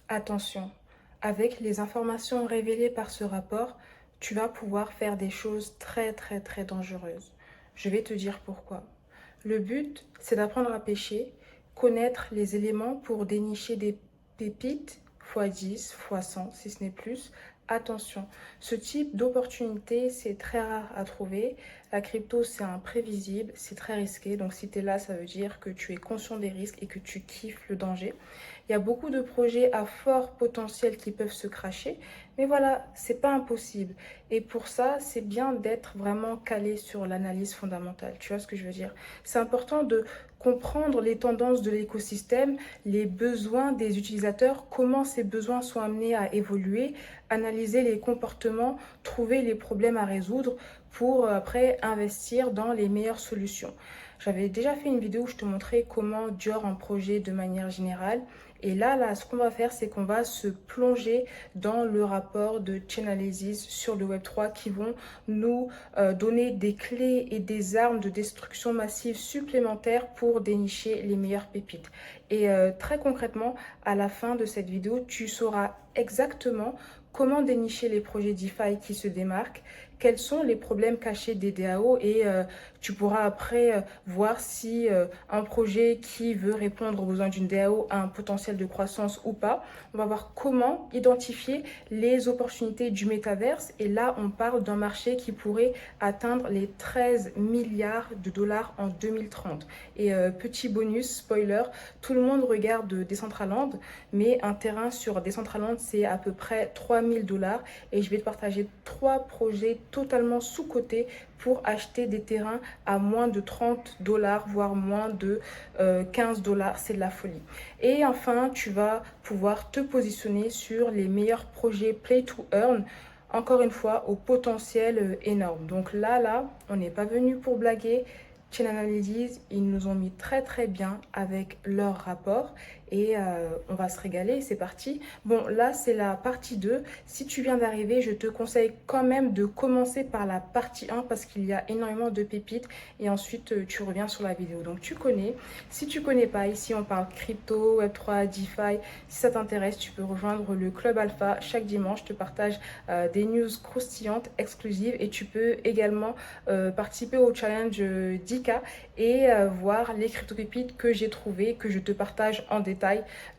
Attention, avec les informations révélées par ce rapport, tu vas pouvoir faire des choses très très très dangereuses. Je vais te dire pourquoi. Le but, c'est d'apprendre à pêcher, connaître les éléments pour dénicher des pépites fois 10, fois 100, si ce n'est plus. Attention, ce type d'opportunité, c'est très rare à trouver. La crypto, c'est imprévisible, c'est très risqué. Donc si tu es là, ça veut dire que tu es conscient des risques et que tu kiffes le danger. Il y a beaucoup de projets à fort potentiel qui peuvent se cracher, mais voilà, c'est pas impossible. Et pour ça, c'est bien d'être vraiment calé sur l'analyse fondamentale. Tu vois ce que je veux dire? C'est important de comprendre les tendances de l'écosystème, les besoins des utilisateurs, comment ces besoins sont amenés à évoluer, analyser les comportements, trouver les problèmes à résoudre pour après investir dans les meilleures solutions. J'avais déjà fait une vidéo où je te montrais comment Dior en projet de manière générale. Et là, ce qu'on va faire, c'est qu'on va se plonger dans le rapport de Chainalysis sur le Web3 qui vont nous donner des clés et des armes de destruction massive supplémentaires pour dénicher les meilleures pépites. Et très concrètement, à la fin de cette vidéo, tu sauras exactement comment dénicher les projets DeFi qui se démarquent, quels sont les problèmes cachés des DAO et tu pourras après voir si un projet qui veut répondre aux besoins d'une DAO a un potentiel de croissance ou pas. On va voir comment identifier les opportunités du métaverse et là on parle d'un marché qui pourrait atteindre les 13 milliards de dollars en 2030. Et petit bonus, spoiler, tout le monde regarde Decentraland, mais un terrain sur Decentraland c'est à peu près 3000 dollars et je vais te partager 3 projets totalement sous-cotés pour acheter des terrains à moins de 30 dollars, voire moins de 15 dollars. C'est de la folie. Et enfin, tu vas pouvoir te positionner sur les meilleurs projets Play to Earn. Encore une fois, au potentiel énorme. Donc là, on n'est pas venu pour blaguer. Chainalysis, ils nous ont mis très très bien avec leur rapport et on va se régaler, c'est parti. Bon, là c'est la partie 2. Si tu viens d'arriver, je te conseille quand même de commencer par la partie 1 parce qu'il y a énormément de pépites et ensuite tu reviens sur la vidéo. Donc tu connais. Si tu connais pas, ici on parle crypto, Web3, DeFi. Si ça t'intéresse, tu peux rejoindre le Club Alpha. Chaque dimanche, je te partage des news croustillantes, exclusives et tu peux également participer au challenge 10K et voir les crypto-pépites que j'ai trouvées, que je te partage en détail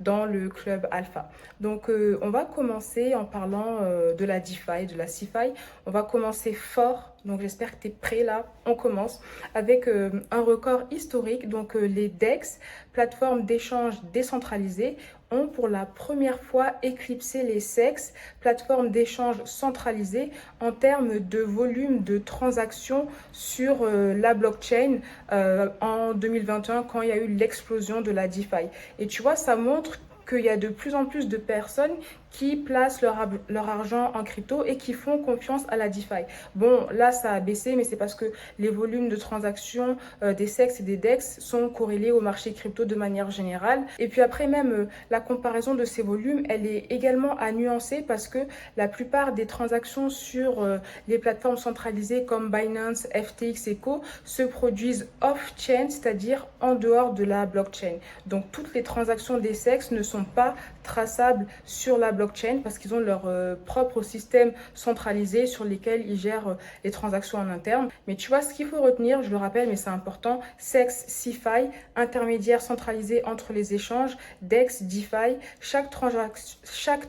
dans le Club Alpha. Donc on va commencer en parlant de la DeFi, de la CeFi. On va commencer fort. Donc j'espère que tu es prêt là. On commence avec un record historique. Donc les DEX, plateformes d'échange décentralisées, ont pour la première fois éclipsé les SEX, plateformes d'échange centralisées, en termes de volume de transactions sur la blockchain en 2021 quand il y a eu l'explosion de la DeFi. Et tu vois, ça montre qu'il y a de plus en plus de personnes qui placent leur argent en crypto et qui font confiance à la DeFi. Bon, là, ça a baissé, mais c'est parce que les volumes de transactions des SEX et des DEX sont corrélés au marché crypto de manière générale. Et puis après, même la comparaison de ces volumes, elle est également à nuancer parce que la plupart des transactions sur les plateformes centralisées comme Binance, FTX et Co. se produisent off-chain, c'est-à-dire en dehors de la blockchain. Donc, toutes les transactions des SEX ne sont pas traçables sur la blockchain parce qu'ils ont leur propre système centralisé sur lesquels ils gèrent les transactions en interne. Mais tu vois, ce qu'il faut retenir, je le rappelle, mais c'est important, SEX, CeFi, intermédiaire centralisé entre les échanges, DEX, DeFi, chaque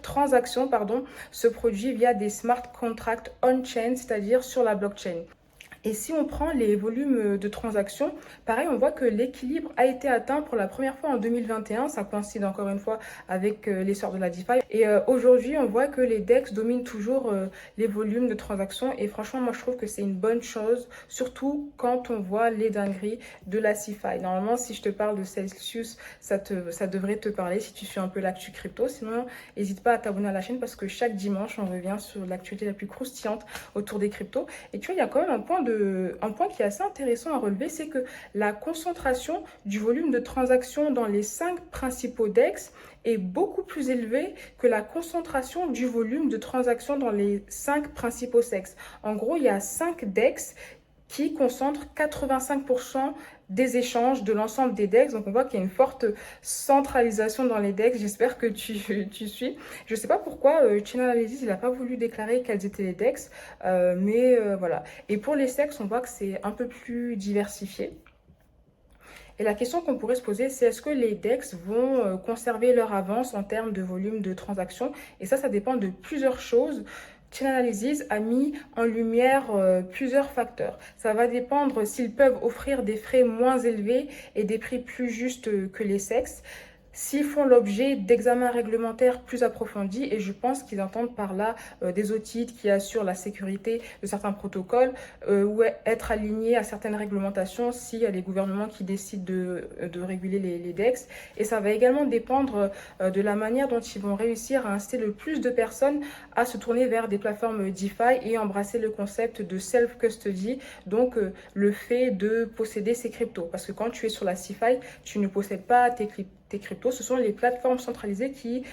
transaction se produit via des smart contracts on-chain, c'est-à-dire sur la blockchain. Et si on prend les volumes de transactions, pareil, on voit que l'équilibre a été atteint pour la première fois en 2021. Ça coïncide encore une fois avec l'essor de la DeFi. Et aujourd'hui, on voit que les DEX dominent toujours les volumes de transactions. Et franchement, moi, je trouve que c'est une bonne chose, surtout quand on voit les dingueries de la CeFi. Normalement, si je te parle de Celsius, ça devrait te parler si tu suis un peu l'actu crypto. Sinon, n'hésite pas à t'abonner à la chaîne parce que chaque dimanche, on revient sur l'actualité la plus croustillante autour des cryptos. Et tu vois, il y a quand même un point qui est assez intéressant à relever, c'est que la concentration du volume de transactions dans les 5 principaux DEX est beaucoup plus élevée que la concentration du volume de transactions dans les 5 principaux SEX. En gros, il y a 5 DEX qui concentrent 85% des échanges de l'ensemble des DEX. Donc on voit qu'il y a une forte centralisation dans les DEX. J'espère que tu suis. Je ne sais pas pourquoi Chainalysis, il n'a pas voulu déclarer quels étaient les DEX, mais voilà. Et pour les SEX, on voit que c'est un peu plus diversifié. Et la question qu'on pourrait se poser, c'est est-ce que les DEX vont conserver leur avance en termes de volume de transactions? Et ça dépend de plusieurs choses. Chainalysis a mis en lumière plusieurs facteurs. Ça va dépendre s'ils peuvent offrir des frais moins élevés et des prix plus justes que les SEX, s'ils font l'objet d'examens réglementaires plus approfondis, et je pense qu'ils entendent par là des audits qui assurent la sécurité de certains protocoles ou être alignés à certaines réglementations s'il y a les gouvernements qui décident de réguler les DEX. Et ça va également dépendre de la manière dont ils vont réussir à inciter le plus de personnes à se tourner vers des plateformes DeFi et embrasser le concept de self-custody, donc le fait de posséder ses cryptos. Parce que quand tu es sur la CeFi, tu ne possèdes pas tes cryptos, ce sont les plateformes centralisées qui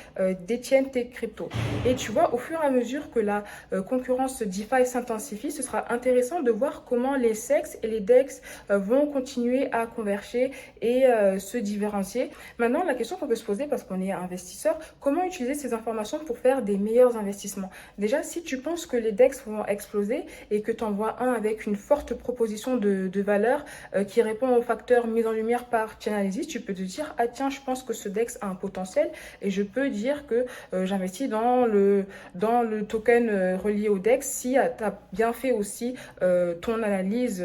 détiennent tes cryptos. Et tu vois, au fur et à mesure que la concurrence DeFi s'intensifie, ce sera intéressant de voir comment les SEX et les DEX vont continuer à converger et se différencier. Maintenant, la question qu'on peut se poser, parce qu'on est investisseur, comment utiliser ces informations pour faire des meilleurs investissements? Déjà, si tu penses que les DEX vont exploser et que tu en vois un avec une forte proposition de valeur qui répond aux facteurs mis en lumière par Chainalysis, tu peux te dire, ah tiens, je pense que ce DEX a un potentiel et je peux dire que j'investis dans le token relié au DEX si tu as bien fait aussi ton analyse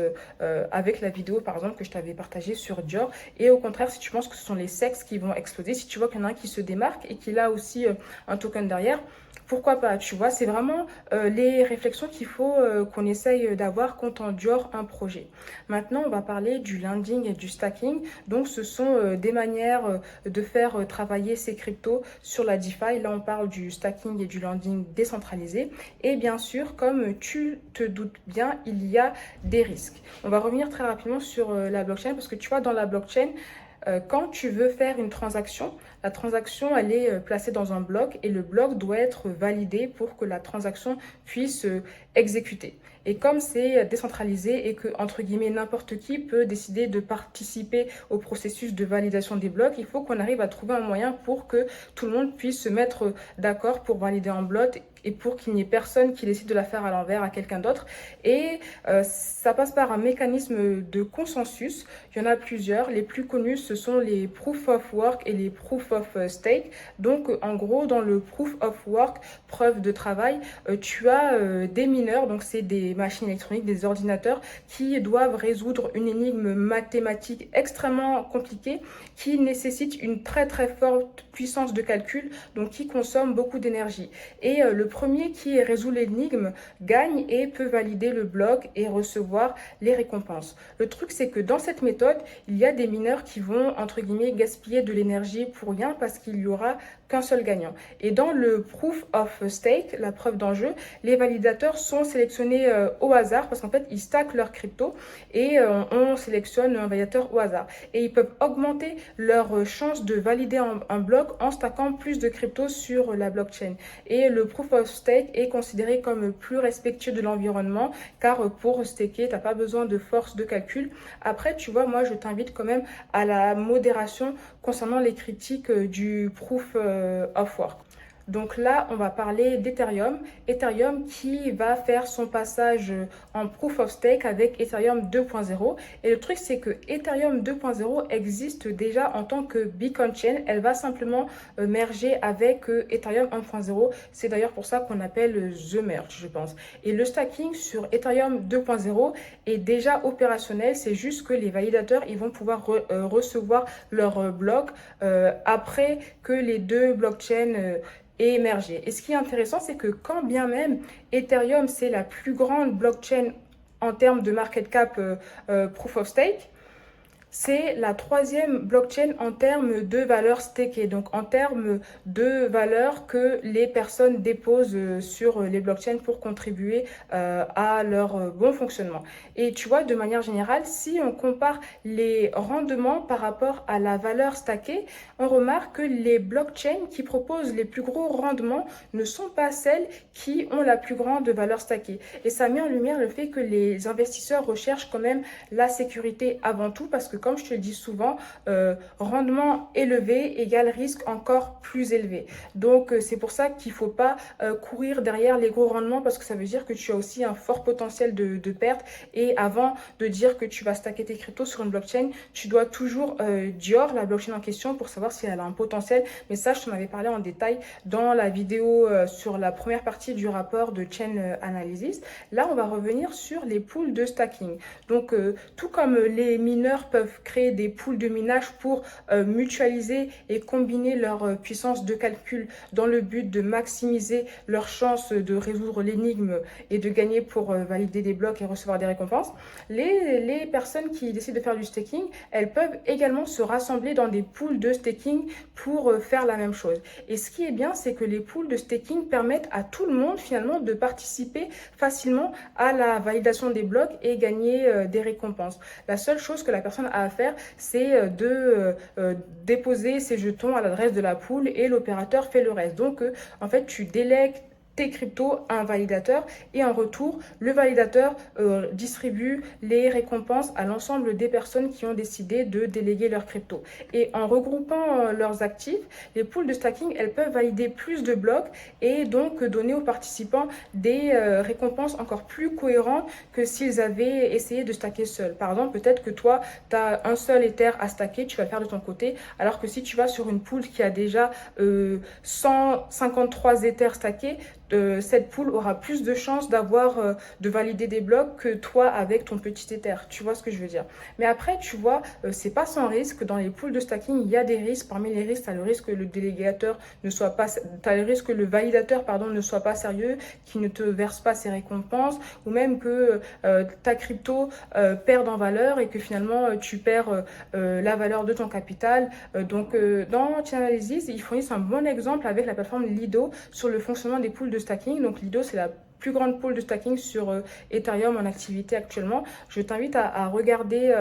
avec la vidéo par exemple que je t'avais partagée sur Dior. Et au contraire, si tu penses que ce sont les SEX qui vont exploser, si tu vois qu'il y en a un qui se démarque et qu'il a aussi un token derrière, pourquoi pas, tu vois, c'est vraiment les réflexions qu'il faut qu'on essaye d'avoir quand on dure un projet. Maintenant, on va parler du lending et du stacking. Donc, ce sont des manières de faire travailler ces cryptos sur la DeFi. Là, on parle du stacking et du lending décentralisé. Et bien sûr, comme tu te doutes bien, il y a des risques. On va revenir très rapidement sur la blockchain parce que tu vois, dans la blockchain, quand tu veux faire une transaction, la transaction elle est placée dans un bloc et le bloc doit être validé pour que la transaction puisse exécuter. Et comme c'est décentralisé et que, entre guillemets, n'importe qui peut décider de participer au processus de validation des blocs, il faut qu'on arrive à trouver un moyen pour que tout le monde puisse se mettre d'accord pour valider un bloc et pour qu'il n'y ait personne qui décide de la faire à l'envers à quelqu'un d'autre. Et ça passe par un mécanisme de consensus. Il y en a plusieurs. Les plus connus, ce sont les Proof of Work et les Proof of Stake. Donc, en gros, dans le Proof of Work, preuve de travail, tu as des mineurs, donc c'est des machines électroniques, des ordinateurs qui doivent résoudre une énigme mathématique extrêmement compliquée qui nécessite une très très forte puissance de calcul, donc qui consomme beaucoup d'énergie. Et le premier qui résout l'énigme gagne et peut valider le bloc et recevoir les récompenses. Le truc, c'est que dans cette méthode, il y a des mineurs qui vont, entre guillemets, gaspiller de l'énergie pour rien parce qu'il y aura qu'un seul gagnant. Et dans le Proof of Stake, la preuve d'enjeu, les validateurs sont sélectionnés au hasard parce qu'en fait, ils stackent leur crypto et on sélectionne un validateur au hasard. Et ils peuvent augmenter leur chance de valider un bloc en stackant plus de crypto sur la blockchain. Et le Proof of Stake est considéré comme plus respectueux de l'environnement car pour staker, tu n'as pas besoin de force de calcul. Après, tu vois, moi, je t'invite quand même à la modération concernant les critiques du Proof of Work. Donc là, on va parler d'Ethereum. Ethereum qui va faire son passage en Proof of Stake avec Ethereum 2.0. Et le truc, c'est que Ethereum 2.0 existe déjà en tant que Beacon Chain. Elle va simplement merger avec Ethereum 1.0. C'est d'ailleurs pour ça qu'on appelle The Merge, je pense. Et le stacking sur Ethereum 2.0 est déjà opérationnel. C'est juste que les validateurs, ils vont pouvoir recevoir leur bloc après que les deux blockchains et émerger. Et ce qui est intéressant, c'est que quand bien même Ethereum, c'est la plus grande blockchain en termes de market cap Proof of Stake, c'est la troisième blockchain en termes de valeur stakée, donc en termes de valeur que les personnes déposent sur les blockchains pour contribuer à leur bon fonctionnement. Et tu vois, de manière générale, si on compare les rendements par rapport à la valeur stackée, on remarque que les blockchains qui proposent les plus gros rendements ne sont pas celles qui ont la plus grande valeur stackée. Et ça met en lumière le fait que les investisseurs recherchent quand même la sécurité avant tout, parce que comme je te le dis souvent, rendement élevé égale risque encore plus élevé. Donc, c'est pour ça qu'il ne faut pas courir derrière les gros rendements parce que ça veut dire que tu as aussi un fort potentiel de perte. Et avant de dire que tu vas stacker tes cryptos sur une blockchain, tu dois toujours Dior, la blockchain en question, pour savoir si elle a un potentiel. Mais ça, je t'en avais parlé en détail dans la vidéo sur la première partie du rapport de Chain Analysis. Là, on va revenir sur les pools de stacking. Donc, tout comme les mineurs peuvent créer des pools de minage pour mutualiser et combiner leur puissance de calcul dans le but de maximiser leurs chances de résoudre l'énigme et de gagner pour valider des blocs et recevoir des récompenses, les personnes qui décident de faire du staking, elles peuvent également se rassembler dans des pools de staking pour faire la même chose. Et ce qui est bien, c'est que les pools de staking permettent à tout le monde finalement de participer facilement à la validation des blocs et gagner des récompenses. La seule chose que la personne a à faire, c'est de déposer ses jetons à l'adresse de la pool et l'opérateur fait le reste. Donc, en fait, tu délègues tes cryptos à un validateur et en retour, le validateur distribue les récompenses à l'ensemble des personnes qui ont décidé de déléguer leurs cryptos. Et en regroupant leurs actifs, les pools de stacking, elles peuvent valider plus de blocs et donc donner aux participants des récompenses encore plus cohérentes que s'ils avaient essayé de stacker seuls. Par exemple, peut-être que toi, tu as un seul Ether à stacker, tu vas le faire de ton côté, alors que si tu vas sur une pool qui a déjà 153 Ethers stackés, cette pool aura plus de chances d'avoir de valider des blocs que toi avec ton petit Ether. Tu vois ce que je veux dire? Mais après, tu vois, c'est pas sans risque. Dans les pools de stacking, il y a des risques. Parmi les risques, tu as le risque que le délégateur ne soit pas, t'as le risque que le validateur, pardon, ne soit pas sérieux, qu'il ne te verse pas ses récompenses, ou même que ta crypto perde en valeur et que finalement tu perds la valeur de ton capital. Donc, dans Chainalysis, ils fournissent un bon exemple avec la plateforme Lido sur le fonctionnement des pools de stacking. Donc Lido, c'est la plus grande pool de stacking sur Ethereum en activité actuellement. Je t'invite à regarder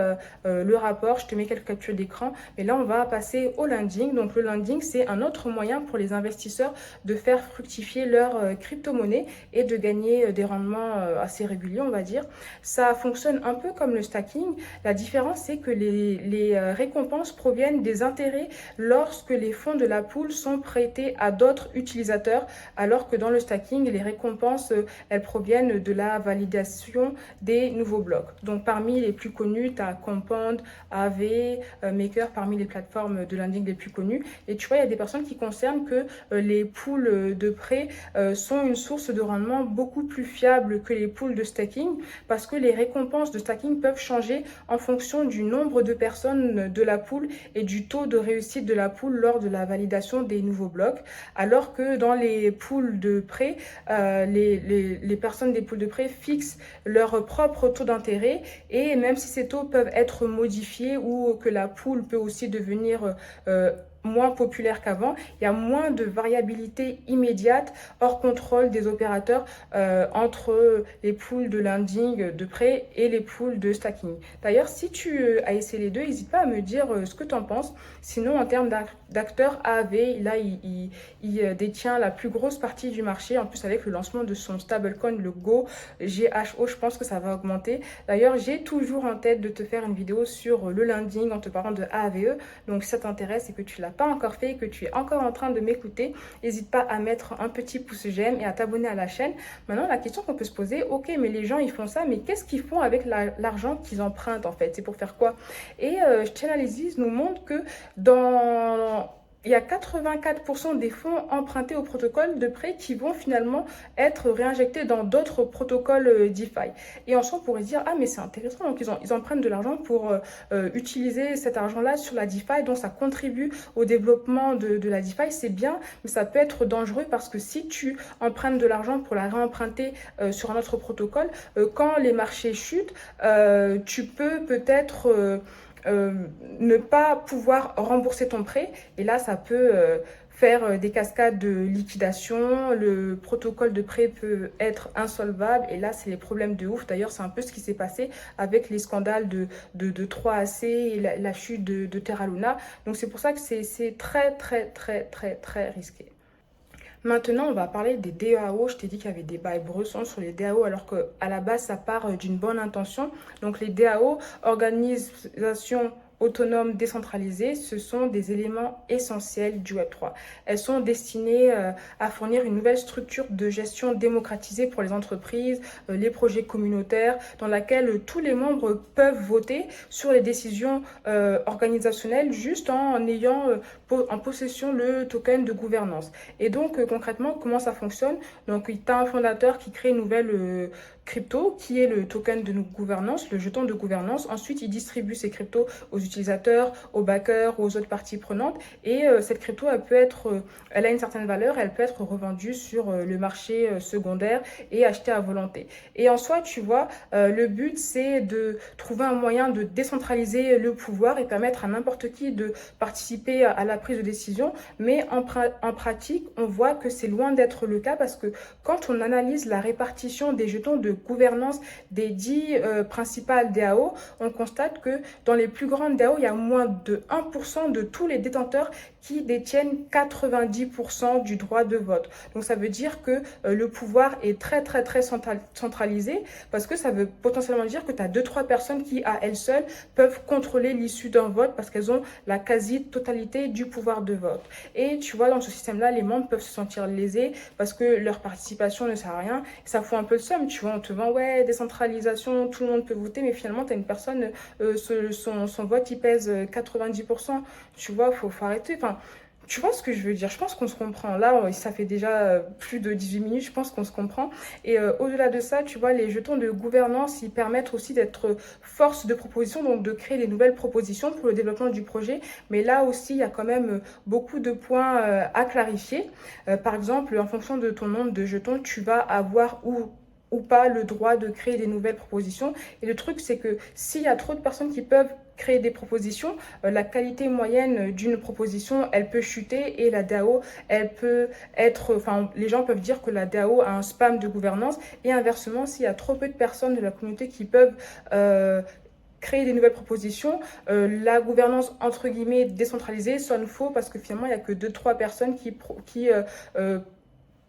le rapport, je te mets quelques captures d'écran. Mais là, on va passer au lending. Donc le lending, c'est un autre moyen pour les investisseurs de faire fructifier leur crypto-monnaie et de gagner des rendements assez réguliers, on va dire. Ça fonctionne un peu comme le stacking. La différence, c'est que les récompenses proviennent des intérêts lorsque les fonds de la pool sont prêtés à d'autres utilisateurs, alors que dans le stacking, les récompenses elles proviennent de la validation des nouveaux blocs. Donc parmi les plus connus, tu as Compound, Aave, Maker, parmi les plateformes de lending les plus connues. Et tu vois, il y a des personnes qui concernent que les pools de prêt sont une source de rendement beaucoup plus fiable que les pools de staking parce que les récompenses de stacking peuvent changer en fonction du nombre de personnes de la pool et du taux de réussite de la pool lors de la validation des nouveaux blocs. Alors que dans les pools de prêt, les personnes des pools de prêt fixent leur propre taux d'intérêt et même si ces taux peuvent être modifiés ou que la pool peut aussi devenir moins populaire qu'avant, il y a moins de variabilité immédiate hors contrôle des opérateurs entre les pools de lending de prêt et les pools de stacking. D'ailleurs, si tu as essayé les deux, n'hésite pas à me dire ce que tu en penses. Sinon, en termes d'acteurs, Aave, là, il détient la plus grosse partie du marché. En plus, avec le lancement de son stablecoin, le Go, GHO, je pense que ça va augmenter. D'ailleurs, j'ai toujours en tête de te faire une vidéo sur le lending en te parlant de Aave. Donc, si ça t'intéresse et que tu l'as pas encore fait et que tu es encore en train de m'écouter, n'hésite pas à mettre un petit pouce j'aime et à t'abonner à la chaîne. Maintenant, la question qu'on peut se poser, ok, mais les gens, ils font ça, mais qu'est-ce qu'ils font avec l'argent qu'ils empruntent en fait? C'est pour faire quoi? Et Chainalysis nous montre que il y a 84% des fonds empruntés au protocole de prêt qui vont finalement être réinjectés dans d'autres protocoles DeFi. Et ensuite, on pourrait dire, ah mais c'est intéressant, donc ils empruntent de l'argent pour utiliser cet argent-là sur la DeFi, donc ça contribue au développement de la DeFi, c'est bien, mais ça peut être dangereux parce que si tu empruntes de l'argent pour la réemprunter sur un autre protocole, quand les marchés chutent, tu peux peut-être ne pas pouvoir rembourser ton prêt et là ça peut faire des cascades de liquidation, le protocole de prêt peut être insolvable et là c'est les problèmes de ouf. D'ailleurs c'est un peu ce qui s'est passé avec les scandales de 3AC et la chute de Terra Luna. Donc c'est pour ça que c'est très très très très très risqué. Maintenant, on va parler des DAO. Je t'ai dit qu'il y avait des bails bressons sur les DAO alors qu'à la base, ça part d'une bonne intention. Donc, les DAO, organisations autonomes, décentralisées, ce sont des éléments essentiels du Web3. Elles sont destinées à fournir une nouvelle structure de gestion démocratisée pour les entreprises, les projets communautaires, dans laquelle tous les membres peuvent voter sur les décisions organisationnelles juste en ayant en possession le token de gouvernance. Et donc concrètement, comment ça fonctionne? Donc tu as un fondateur qui crée une nouvelle crypto qui est le token de gouvernance, le jeton de gouvernance. Ensuite, il distribue ces cryptos aux utilisateurs, aux backers, aux autres parties prenantes. Et cette crypto, elle a une certaine valeur, elle peut être revendue sur le marché secondaire et achetée à volonté. Et en soi, tu vois, le but, c'est de trouver un moyen de décentraliser le pouvoir et permettre à n'importe qui de participer à la prise de décision. Mais en pratique, on voit que c'est loin d'être le cas parce que quand on analyse la répartition des jetons de gouvernance des 10 principales DAO, on constate que dans les plus grandes DAO, il y a moins de 1% de tous les détenteurs qui détiennent 90% du droit de vote. Donc ça veut dire que le pouvoir est très centralisé parce que ça veut potentiellement dire que tu as 2-3 personnes qui à elles seules peuvent contrôler l'issue d'un vote parce qu'elles ont la quasi-totalité du pouvoir de vote. Et tu vois, dans ce système-là, les membres peuvent se sentir lésés parce que leur participation ne sert à rien. Ça fout un peu le somme, tu vois, on te vend, ouais, décentralisation, tout le monde peut voter, mais finalement, tu as une personne, son vote, il pèse 90%. Tu vois, faut arrêter. Enfin, tu vois ce que je veux dire? Je pense qu'on se comprend. Là, ça fait déjà plus de 18 minutes, je pense qu'on se comprend. Et au-delà de ça, tu vois, les jetons de gouvernance, ils permettent aussi d'être force de proposition, donc de créer des nouvelles propositions pour le développement du projet. Mais là aussi, il y a quand même beaucoup de points à clarifier. Par exemple, en fonction de ton nombre de jetons, tu vas avoir ou pas le droit de créer des nouvelles propositions. Et le truc, c'est que s'il y a trop de personnes qui peuvent créer des propositions, la qualité moyenne d'une proposition, elle peut chuter et la DAO, elle peut être, enfin, les gens peuvent dire que la DAO a un spam de gouvernance et inversement, s'il y a trop peu de personnes de la communauté qui peuvent créer des nouvelles propositions, la gouvernance entre guillemets décentralisée sonne faux parce que finalement, il n'y a que 2-3 personnes qui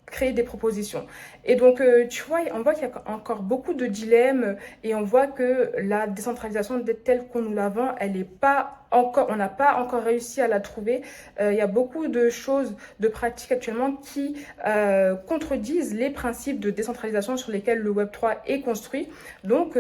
créer des propositions. Et donc, tu vois, on voit qu'il y a encore beaucoup de dilemmes et on voit que la décentralisation telle qu'on nous la vend, elle n'est pas encore, on n'a pas encore réussi à la trouver. Il y a beaucoup de choses, de pratiques actuellement qui contredisent les principes de décentralisation sur lesquels le Web3 est construit. Donc,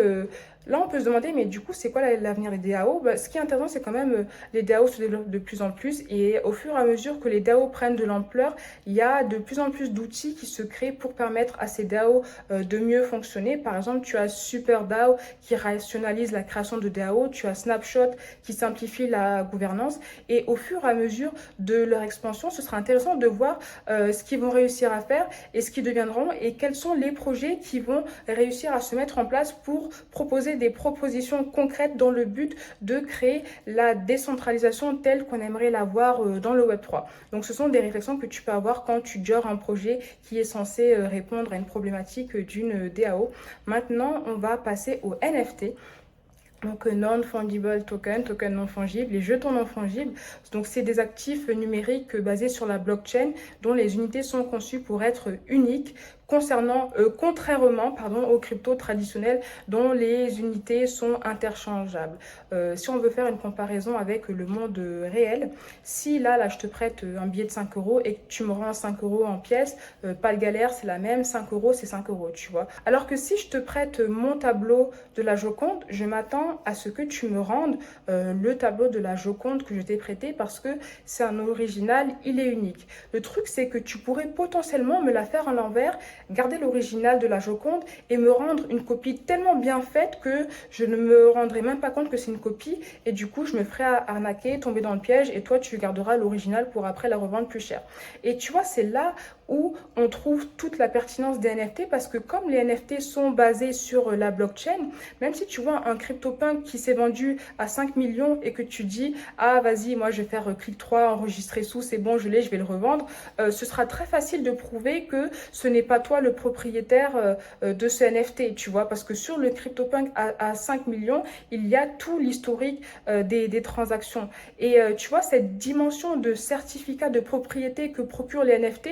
là, on peut se demander, mais du coup, c'est quoi l'avenir des DAO? Ce qui est intéressant, c'est quand même les DAO se développent de plus en plus et au fur et à mesure que les DAO prennent de l'ampleur, il y a de plus en plus d'outils qui se créent pour permettre à ces DAO de mieux fonctionner. Par exemple, tu as SuperDAO qui rationalise la création de DAO, tu as Snapshot qui simplifie la gouvernance et au fur et à mesure de leur expansion, ce sera intéressant de voir ce qu'ils vont réussir à faire et ce qu'ils deviendront et quels sont les projets qui vont réussir à se mettre en place pour proposer des propositions concrètes dans le but de créer la décentralisation telle qu'on aimerait la voir dans le Web3. Donc ce sont des réflexions que tu peux avoir quand tu gères un projet qui est censé répondre à une problématique d'une DAO. Maintenant, on va passer au NFT. Donc non-fungible token non fungible, les jetons non fungibles. Donc c'est des actifs numériques basés sur la blockchain dont les unités sont conçues pour être uniques, contrairement aux cryptos traditionnels dont les unités sont interchangeables. Si on veut faire une comparaison avec le monde réel, si là je te prête un billet de 5 euros et que tu me rends 5 euros en pièces, pas de galère, c'est la même, 5 euros c'est 5 euros, tu vois. Alors que si je te prête mon tableau de la Joconde, je m'attends à ce que tu me rendes le tableau de la Joconde que je t'ai prêté parce que c'est un original, il est unique. Le truc c'est que tu pourrais potentiellement me la faire à l'envers, garder l'original de la Joconde et me rendre une copie tellement bien faite que je ne me rendrai même pas compte que c'est une copie et du coup je me ferai arnaquer, tomber dans le piège et toi tu garderas l'original pour après la revendre plus cher. Et tu vois, c'est là où on trouve toute la pertinence des NFT parce que comme les NFT sont basés sur la blockchain, même si tu vois un CryptoPunk qui s'est vendu à 5 millions et que tu dis ah vas-y moi je vais faire clic 3, enregistrer sous, c'est bon je l'ai, je vais le revendre, ce sera très facile de prouver que ce n'est pas toi le propriétaire de ce NFT, tu vois, parce que sur le CryptoPunk à 5 millions, il y a tout l'historique des transactions. Et tu vois, cette dimension de certificat de propriété que procurent les NFT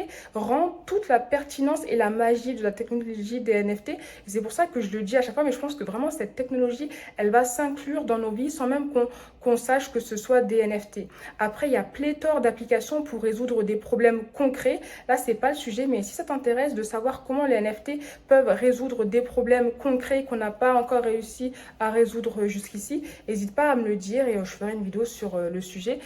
rend toute la pertinence et la magie de la technologie des NFT. Et c'est pour ça que je le dis à chaque fois, mais je pense que vraiment cette technologie, elle va s'inclure dans nos vies sans même qu'on sache que ce soit des NFT. Après, il y a pléthore d'applications pour résoudre des problèmes concrets. Là, c'est pas le sujet, mais si ça t'intéresse de savoir comment les NFT peuvent résoudre des problèmes concrets qu'on n'a pas encore réussi à résoudre jusqu'ici, n'hésite pas à me le dire et je ferai une vidéo sur le sujet.